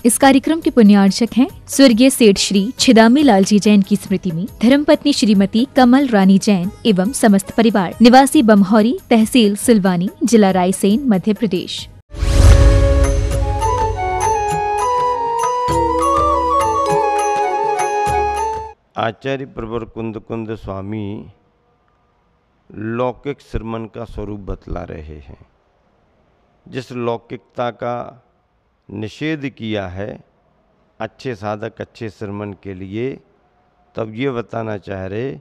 इस कार्यक्रम के पुण्यार्चक हैं स्वर्गीय सेठ श्री छिदामी लाल जी जैन की स्मृति में धर्मपत्नी श्रीमती कमल रानी जैन एवं समस्त परिवार, निवासी बमहौरी, तहसील सिलवानी, जिला रायसेन, मध्य प्रदेश। आचार्य प्रवर कुंद कुंद स्वामी लौकिक श्रमण का स्वरूप बतला रहे हैं। जिस लौकिकता का निषेध किया है अच्छे साधक अच्छे श्रमण के लिए, तब ये बताना चाह रहे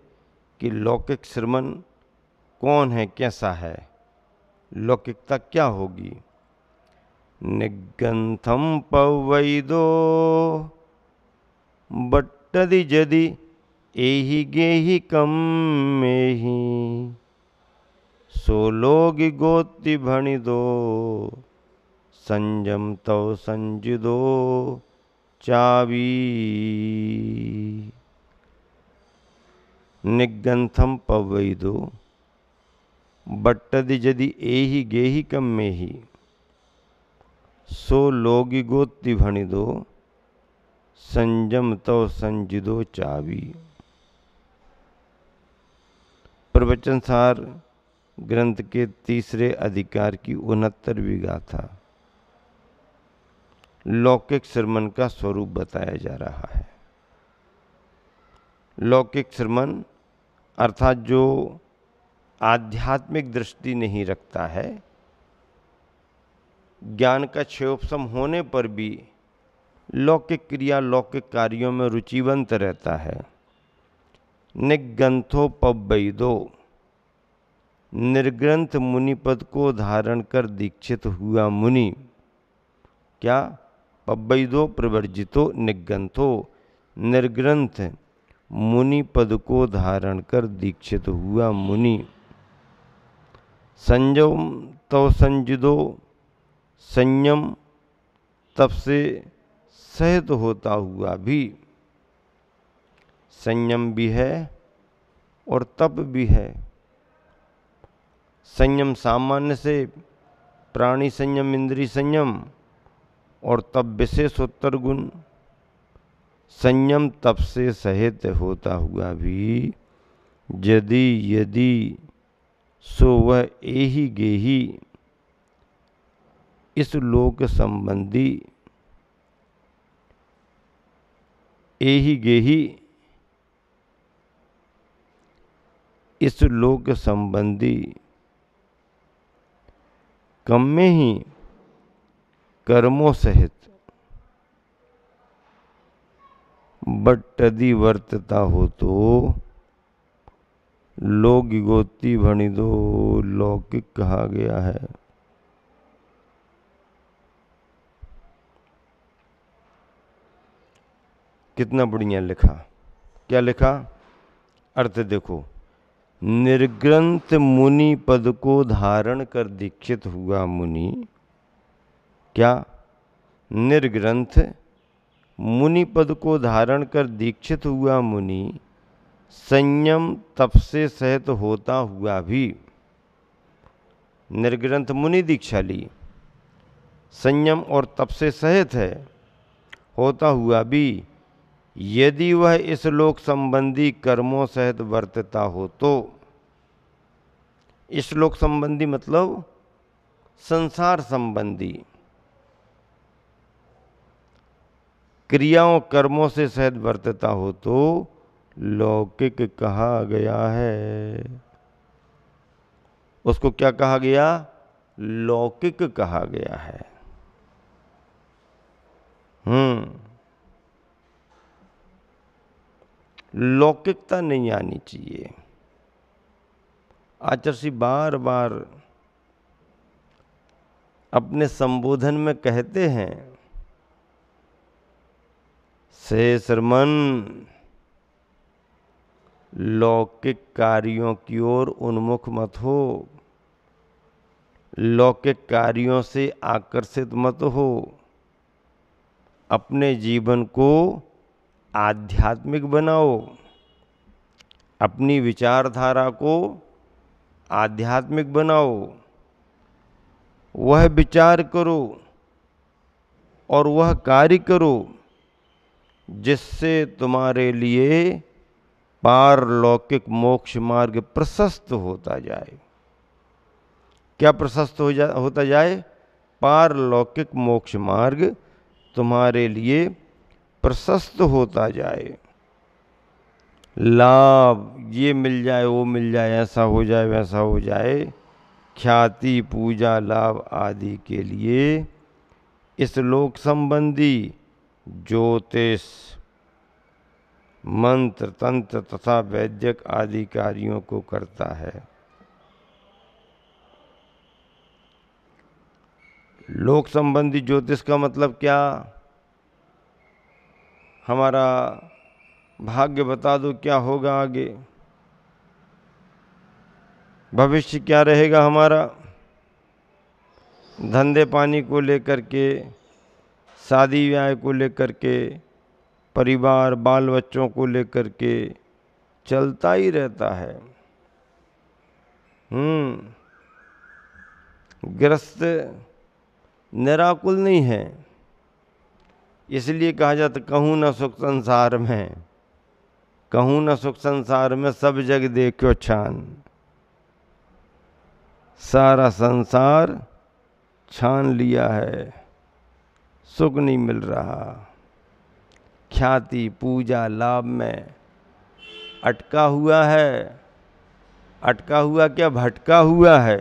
कि लौकिक श्रमण कौन है, कैसा है, लौकिकता क्या होगी। निगंथम पवैदो बट्टदि जदि एहि गेहि कम मेहि, सो लोग गोति भणि दो संजम तव संजिदो चावी। निगंथम पवैदो बट्टदि जदि एहि गेहि कम मेहि, सो लोग गोति भणि दो संजम तव संजिदो चावी। प्रवचन सार ग्रंथ के तीसरे अधिकार की 69वीं गाथा लौकिक श्रमण का स्वरूप बताया जा रहा है। लौकिक श्रमण अर्थात जो आध्यात्मिक दृष्टि नहीं रखता है, ज्ञान का क्षयोपशम होने पर भी लौकिक क्रिया लौकिक कार्यों में रुचिवंत रहता है। निगंथो पवैदो, निर्ग्रंथ मुनि पद को धारण कर दीक्षित हुआ मुनि, क्या पवैदो प्रवर्जितो निगंथो, निर्ग्रंथ मुनि पद को धारण कर दीक्षित हुआ मुनि। संयम तव संजिदो, संयम तप से सहित होता हुआ भी, संयम भी है और तप भी है। संयम सामान्य से प्राणी संयम, इंद्रिय संयम, और तप विशेषोत्तर गुण। संयम तप से सहित होता हुआ भी यदि यदि सो वह एहि गेहि, इस लोक संबंधी, एहि गेहि इस लोक संबंधी कम में ही कर्मों सहित बट्टदि वर्तता हो तो लोग गोति भणि दो लौकिक कहा गया है। कितना बढ़िया लिखा। क्या लिखा? अर्थ देखो। निर्ग्रंथ मुनि पद को धारण कर दीक्षित हुआ मुनि, क्या निर्ग्रंथ मुनि पद को धारण कर दीक्षित हुआ मुनि संयम तप से सहित होता हुआ भी, निर्ग्रंथ मुनि दीक्षा ली, संयम और तप से सहित है, होता हुआ भी यदि वह इस लोक संबंधी कर्मों सहित वर्तता हो तो, इस लोक संबंधी मतलब संसार संबंधी क्रियाओं कर्मों से सहित वर्तता हो तो लौकिक कहा गया है। उसको क्या कहा गया? लौकिक कहा गया है। लौकिकता नहीं आनी चाहिए। आचार्य बार बार अपने संबोधन में कहते हैं, से श्रमण लौकिक कार्यों की ओर उन्मुख मत हो, लौकिक कार्यों से आकर्षित मत हो, अपने जीवन को आध्यात्मिक बनाओ, अपनी विचारधारा को आध्यात्मिक बनाओ, वह विचार करो और वह कार्य करो जिससे तुम्हारे लिए पारलौकिक मोक्ष मार्ग प्रशस्त होता जाए। क्या प्रशस्त होता जाए? पारलौकिक मोक्ष मार्ग तुम्हारे लिए प्रशस्त होता जाए। लाभ ये मिल जाए, वो मिल जाए, ऐसा हो जाए, वैसा हो जाए, ख्याति, पूजा, लाभ आदि के लिए इस लोक संबंधी ज्योतिष, मंत्र, तंत्र तथा वैद्यक आदि कार्यों को करता है। लोक संबंधी ज्योतिष का मतलब क्या? हमारा भाग्य बता दो क्या होगा आगे, भविष्य क्या रहेगा हमारा, धंधे पानी को लेकर के, शादी ब्याह को लेकर के, परिवार बाल बच्चों को लेकर के चलता ही रहता है। ग्रस्त निराकुल नहीं है, इसलिए कहा जाता कहूँ न सुख संसार में, कहूँ न सुख संसार में, सब जग देखो छान। सारा संसार छान लिया है, सुख नहीं मिल रहा, ख्याति, पूजा, लाभ में अटका हुआ है। अटका हुआ क्या, भटका हुआ है।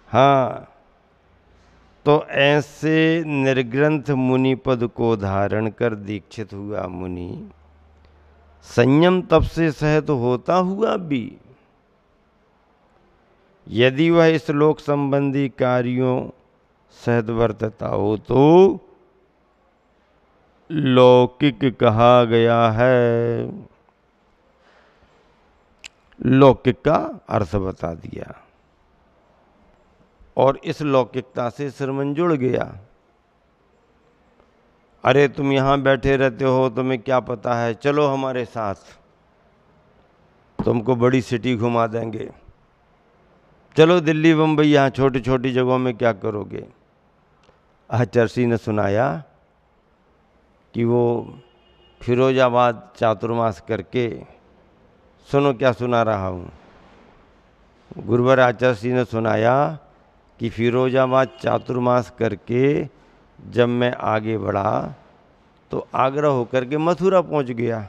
हाँ, तो ऐसे निर्ग्रंथ मुनि पद को धारण कर दीक्षित हुआ मुनि संयम तप से सहित होता हुआ भी यदि वह इस लोक संबंधी कार्यों सहित वर्तता हो तो लौकिक कहा गया है। लौकिक का अर्थ बता दिया और इस लौकिकता से श्रवण जुड़ गया। अरे तुम यहाँ बैठे रहते हो, तुम्हें क्या पता है, चलो हमारे साथ, तुमको बड़ी सिटी घुमा देंगे, चलो दिल्ली बम्बई, यहाँ छोटी छोटी जगहों में क्या करोगे। आचर्षि ने सुनाया कि वो फिरोजाबाद चातुर्मास करके, सुनो क्या सुना रहा हूँ, गुरुवर आचर्षि ने सुनाया कि फिरोजाबाद चातुर्मास करके जब मैं आगे बढ़ा तो आगरा होकर के मथुरा पहुंच गया।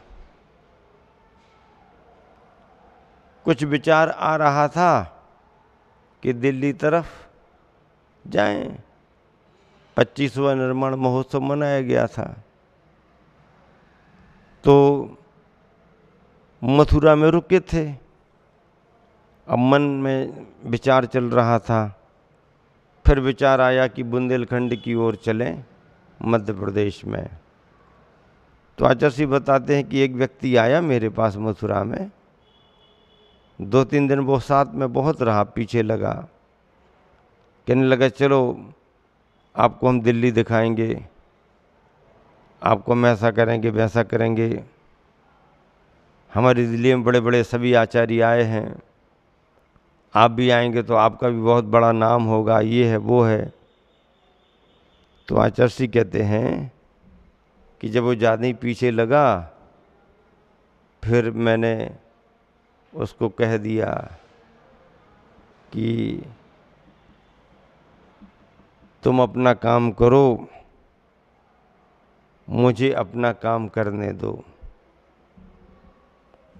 कुछ विचार आ रहा था कि दिल्ली तरफ जाएं, 25वां निर्माण महोत्सव मनाया गया था, तो मथुरा में रुके थे। अब मन में विचार चल रहा था, फिर विचार आया कि बुंदेलखंड की ओर चलें, मध्य प्रदेश में। तो आचार्य बताते हैं कि एक व्यक्ति आया मेरे पास मथुरा में, 2-3 दिन वो साथ में बहुत रहा, पीछे लगा, कहने लगा चलो आपको हम दिल्ली दिखाएंगे, आपको हम ऐसा करेंगे वैसा करेंगे, हमारी दिल्ली में बड़े बड़े सभी आचार्य आए हैं, आप भी आएंगे तो आपका भी बहुत बड़ा नाम होगा, ये है वो है। तो आचार्य कहते हैं कि जब वो ज़्यादा ही पीछे लगा, फिर मैंने उसको कह दिया कि तुम अपना काम करो, मुझे अपना काम करने दो।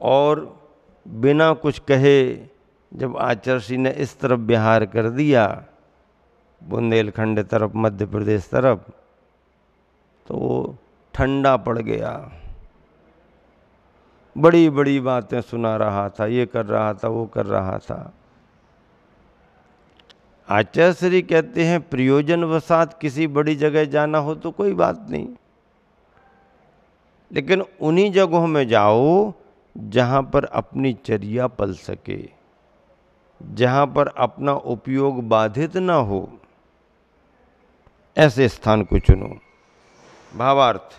और बिना कुछ कहे जब आचार्य ने इस तरफ बिहार कर दिया, बुंदेलखंड तरफ, मध्य प्रदेश तरफ, तो वो ठंडा पड़ गया। बड़ी बड़ी बातें सुना रहा था, ये कर रहा था, वो कर रहा था। आचार्य कहते हैं प्रयोजनवशात किसी बड़ी जगह जाना हो तो कोई बात नहीं, लेकिन उन्हीं जगहों में जाओ जहाँ पर अपनी चर्या पल सके, जहाँ पर अपना उपयोग बाधित ना हो, ऐसे स्थान को चुनो। भावार्थ,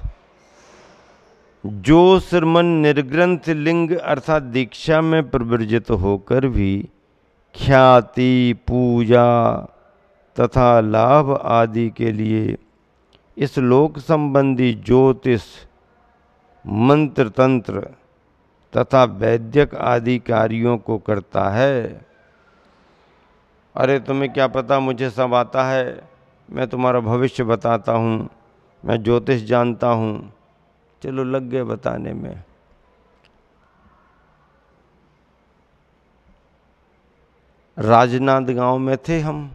जो श्रमण निर्ग्रंथ लिंग अर्थात दीक्षा में प्रवर्जित होकर भी ख्याति, पूजा तथा लाभ आदि के लिए इस लोक संबंधी ज्योतिष, मंत्र तंत्र तथा वैद्यक आदि कार्यों को करता है। अरे तुम्हें क्या पता, मुझे सब आता है, मैं तुम्हारा भविष्य बताता हूँ, मैं ज्योतिष जानता हूँ। चलो लग गए बताने में। राजनांद गांव में थे हम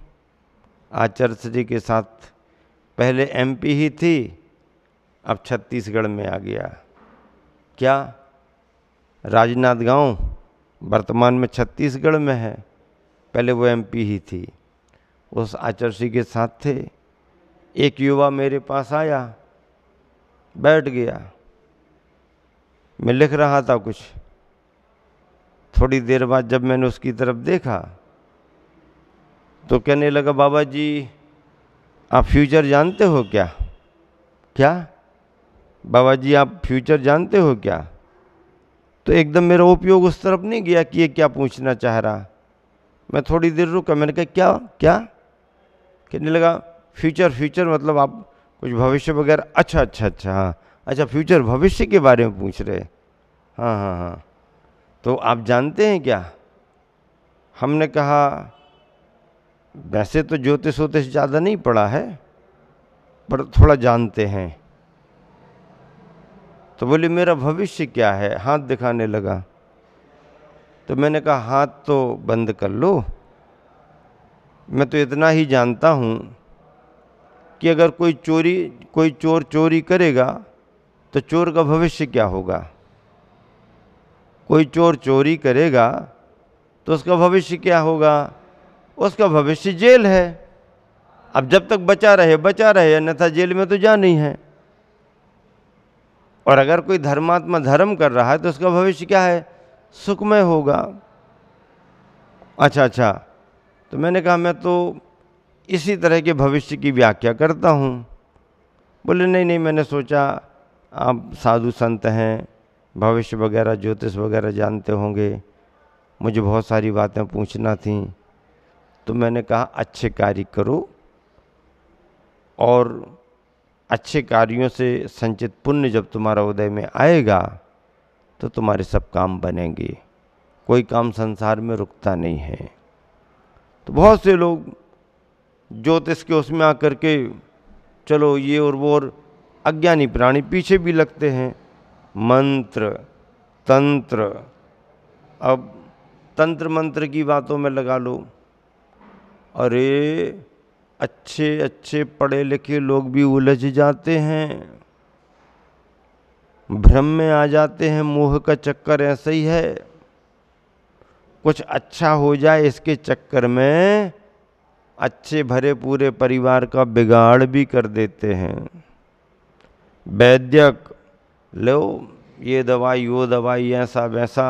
आचार्य जी के साथ। पहले एमपी ही थी, अब छत्तीसगढ़ में आ गया। क्या राजनांद गांव वर्तमान में छत्तीसगढ़ में है, पहले वो एमपी ही थी। उस आचार्य के साथ थे। एक युवा मेरे पास आया, बैठ गया, मैं लिख रहा था कुछ। थोड़ी देर बाद जब मैंने उसकी तरफ देखा तो कहने लगा, बाबा जी आप फ्यूचर जानते हो क्या? क्या बाबा जी आप फ्यूचर जानते हो क्या? तो एकदम मेरा उपयोग उस तरफ नहीं गया कि ये क्या पूछना चाह रहा। मैं थोड़ी देर रुका, मैंने कहा क्या क्या? कहने लगा फ्यूचर, फ्यूचर मतलब आप कुछ भविष्य वगैरह। अच्छा अच्छा अच्छा, हाँ अच्छा, फ्यूचर भविष्य के बारे में पूछ रहे। हाँ हाँ हाँ, तो आप जानते हैं क्या? हमने कहा वैसे तो ज्योतिष वोतिष ज़्यादा नहीं पढ़ा है, पर थोड़ा जानते हैं। तो बोले मेरा भविष्य क्या है? हाथ दिखाने लगा। तो मैंने कहा हाथ तो बंद कर लो, मैं तो इतना ही जानता हूँ कि अगर कोई चोर चोरी करेगा तो चोर का भविष्य क्या होगा? कोई चोर चोरी करेगा तो उसका भविष्य क्या होगा? उसका भविष्य जेल है। अब जब तक बचा रहे, अन्यथा जेल में तो जाना ही है। और अगर कोई धर्मात्मा धर्म कर रहा है तो उसका भविष्य क्या है? सुखमय होगा। अच्छा अच्छा, तो मैंने कहा मैं तो इसी तरह के भविष्य की व्याख्या करता हूँ। बोले नहीं नहीं, मैंने सोचा आप साधु संत हैं, भविष्य वगैरह ज्योतिष वगैरह जानते होंगे, मुझे बहुत सारी बातें पूछना थी। तो मैंने कहा अच्छे कार्य करो और अच्छे कार्यों से संचित पुण्य जब तुम्हारा उदय में आएगा तो तुम्हारे सब काम बनेंगे। कोई काम संसार में रुकता नहीं है। तो बहुत से लोग ज्योतिष के उसमें आकर के चलो ये और वो, और अज्ञानी प्राणी पीछे भी लगते हैं। मंत्र तंत्र, अब तंत्र मंत्र की बातों में लगा लो। अरे अच्छे अच्छे पढ़े लिखे लोग भी उलझ जाते हैं, भ्रम में आ जाते हैं। मोह का चक्कर ऐसा ही है, कुछ अच्छा हो जाए इसके चक्कर में अच्छे भरे पूरे परिवार का बिगाड़ भी कर देते हैं। वैद्यक लो, ये दवाई वो दवाई, ऐसा वैसा,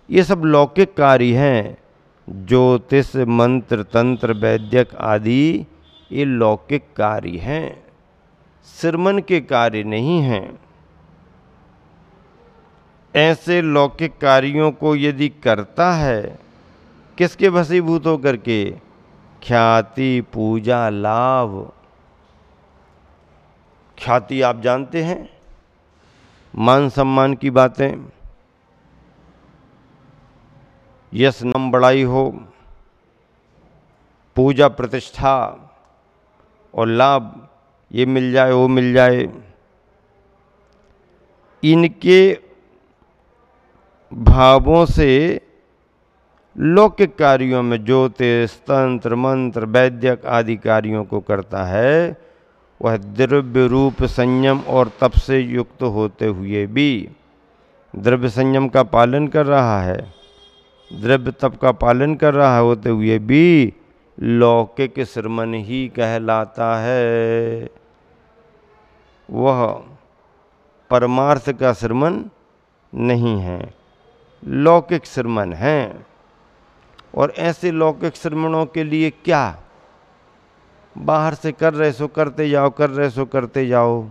ये सब लौकिक कार्य हैं। ज्योतिष मंत्र तंत्र वैद्यक आदि ये लौकिक कार्य हैं, सिरमन के कार्य नहीं हैं। ऐसे लौकिक कार्यों को यदि करता है, किसके वशीभूत होकर के? ख्याति पूजा लाभ। ख्याति आप जानते हैं, मान सम्मान की बातें, यश नाम बड़ाई हो, पूजा प्रतिष्ठा और लाभ, ये मिल जाए वो मिल जाए। इनके भावों से लौकिक कार्यों में ज्योतिष तंत्र मंत्र वैद्यक आदि कार्यों को करता है, वह द्रव्य रूप संयम और तप से युक्त होते हुए भी, द्रव्य संयम का पालन कर रहा है, द्रव्य तप का पालन कर रहा है होते हुए भी लौकिक श्रमण ही कहलाता है। वह परमार्थ का श्रमण नहीं है, लौकिक श्रमण है। और ऐसे लौकिक श्रमणों के लिए क्या? बाहर से कर रहे सो करते जाओ, कर रहे सो करते जाओ।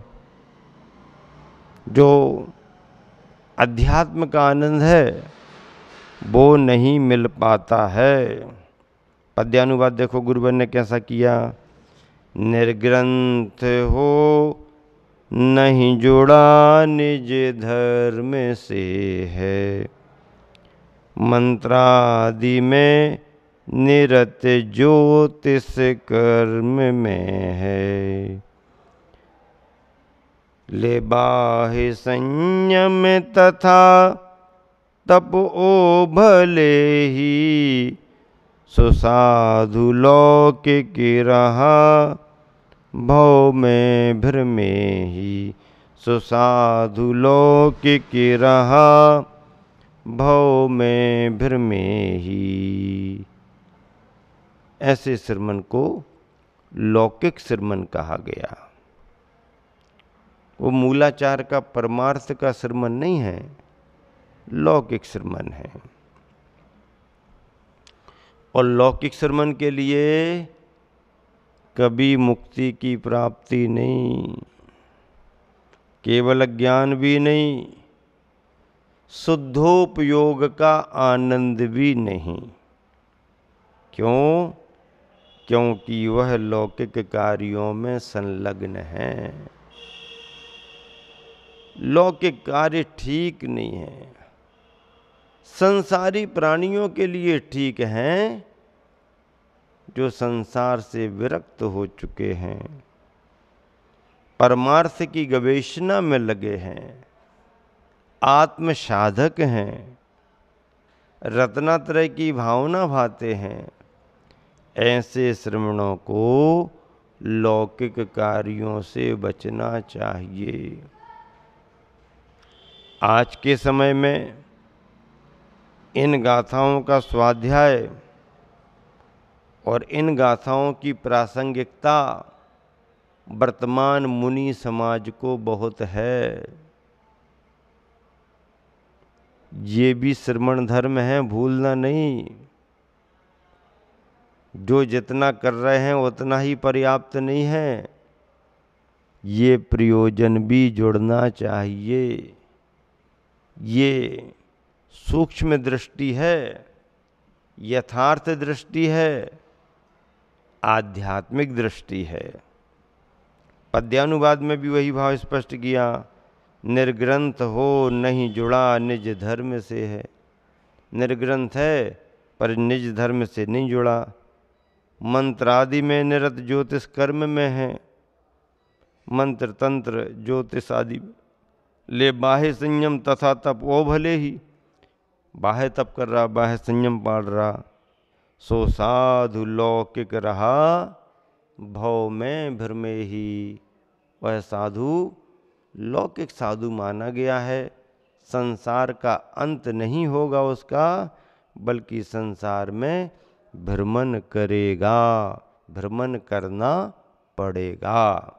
जो अध्यात्म का आनंद है वो नहीं मिल पाता है। पद्यानुवाद देखो गुरुवर ने कैसा किया। निर्ग्रंथ हो नहीं जुड़ा निज धर्म से है। मंत्रादि में निरत ज्योतिष कर्म में है। ले बाह्य संयम तथा तप ओ भले ही, सुसाधु लौकिक रहा भव में भ्रमे ही। सुसाधु लौकिक रहा भव में भ्रमे ही। ऐसे श्रमण को लौकिक श्रमण कहा गया। वो मूलाचार का परमार्थ का श्रमण नहीं है, लौकिक श्रमण है। और लौकिक श्रमण के लिए कभी मुक्ति की प्राप्ति नहीं, केवल ज्ञान भी नहीं, शुद्धोपयोग का आनंद भी नहीं। क्यों? क्योंकि वह लौकिक कार्यों में संलग्न है। लौकिक कार्य ठीक नहीं है, संसारी प्राणियों के लिए ठीक हैं जो संसार से विरक्त हो चुके हैं, परमार्थ की गवेषणा में लगे हैं, आत्म साधक हैं, रत्नात्रय की भावना भाते हैं। ऐसे श्रमणों को लौकिक कार्यों से बचना चाहिए। आज के समय में इन गाथाओं का स्वाध्याय और इन गाथाओं की प्रासंगिकता वर्तमान मुनि समाज को बहुत है। ये भी श्रमण धर्म है, भूलना नहीं। जो जितना कर रहे हैं उतना ही पर्याप्त नहीं है, ये प्रयोजन भी जुड़ना चाहिए। ये सूक्ष्म दृष्टि है, यथार्थ दृष्टि है, आध्यात्मिक दृष्टि है। पद्यानुवाद में भी वही भाव स्पष्ट किया। निर्ग्रंथ हो नहीं जुड़ा निज धर्म से है। निर्ग्रंथ है पर निज धर्म से नहीं जुड़ा। मंत्र आदि में निरत ज्योतिष कर्म में है। मंत्र तंत्र ज्योतिष आदि। ले बाह्य संयम तथा तप ओ भले ही, बाह्य तप कर रहा, बाह्य संयम पाल रहा। सो साधु लौकिक रहा भव में भ्रमे ही। वह साधु लौकिक साधु माना गया है। संसार का अंत नहीं होगा उसका, बल्कि संसार में भ्रमण करेगा, भ्रमण करना पड़ेगा।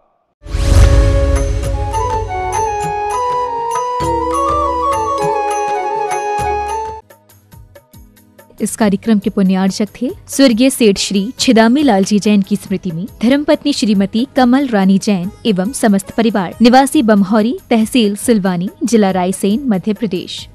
इस कार्यक्रम के पुण्यार्चक थे स्वर्गीय सेठ श्री छिदामी लालजी जैन की स्मृति में धर्मपत्नी श्रीमती कमल रानी जैन एवं समस्त परिवार। निवासी बमहौरी, तहसील सिलवानी, जिला रायसेन, मध्य प्रदेश।